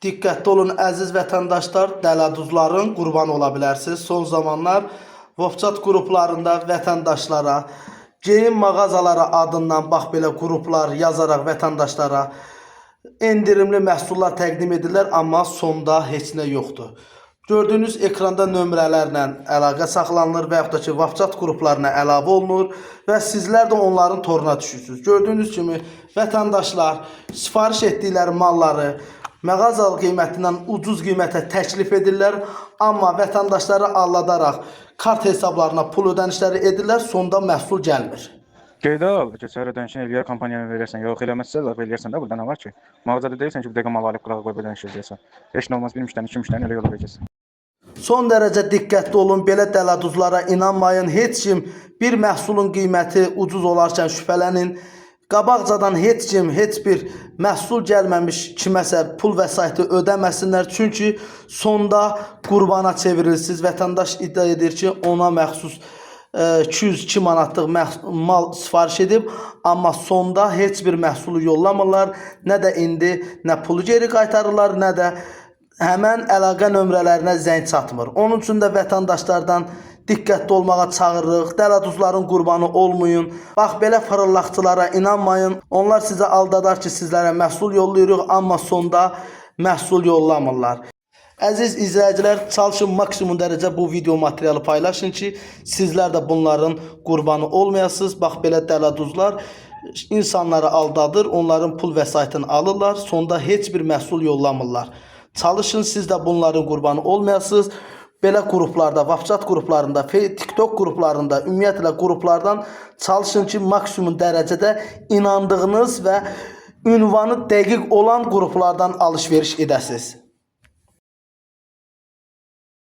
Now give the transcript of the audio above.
Diqqətli olun əziz vətəndaşlar, dələduzların qurbanı ola bilərsiniz. Son zamanlar WhatsApp qruplarında vətəndaşlara, geyim mağazaları adından bax belə qruplar yazaraq vətəndaşlara endirimli məhsullar təqdim edirlər, amma sonda heç nə yoxdur. Gördüyünüz ekranda nömrələrlə əlaqə saxlanılır və yaxud da ki WhatsApp qruplarına əlavə olunur və sizlər də onların toruna düşürsünüz. Gördüyünüz kimi vətəndaşlar sifariş etdikləri malları mağazalı qiymətindən ucuz qiymətə təklif edirlər, amma vətəndaşları aldadaraq kart hesablarına pul ödənişləri edirlər, sonda məhsul gəlmir. Qeydə al, keçər ödənişini eləyər, kampaniyaya verirsən, yox eləməzsə də eləyərsən də, burada nə var ki? Mağazada deyirsən ki, bu dəqiqə mal alıb qırağa qoyub ödəniş edəcəksən. Heç nə olmaz, bir müştəri, iki müştəri elə yola verəcəksən. Son dərəcə diqqətli olun, belə dələduzlara inanmayın. Heç kim bir məhsulun qiyməti ucuz olarkən şübhələnin. Qabaqcadan heç kim heç bir məhsul gəlməmiş kiməsə pul vəsaiti ödəməsinlər. Çünki sonda qurbana çevrilirsiniz. Vətəndaş iddia edir ki, ona məxsus 200-2 manatlıq mal sifariş edib, amma sonda heç bir məhsulu yollamırlar. Nə də indi nə pulu geri qaytarırlar, nə də həmən əlaqə nömrələrinə zəng çatmır. Onun üçün də vətəndaşlardan diqqətli olmağa çağırırıq. Dələduzların qurbanı olmayın. Bax, belə fırıldaqçılara inanmayın. Onlar sizə aldadar ki, sizlərə məhsul yollayırıq, amma sonda məhsul yollamırlar. Əziz izləyicilər, çalışın maksimum dərəcə bu video materialı paylaşın ki, sizlər də bunların qurbanı olmayasınız. Bax, belə dələduzlar insanları aldadır, onların pul vəsaitini alırlar, sonda heç bir məhsul yollamırlar. Çalışın siz də bunların qurbanı olmayasınız. Belə qruplarda, WhatsApp qruplarında, TikTok qruplarında, ümumiyyətlə qruplardan çalışın ki, maksimum dərəcədə inandığınız və ünvanı dəqiq olan qruplardan alış-veriş edəsiniz.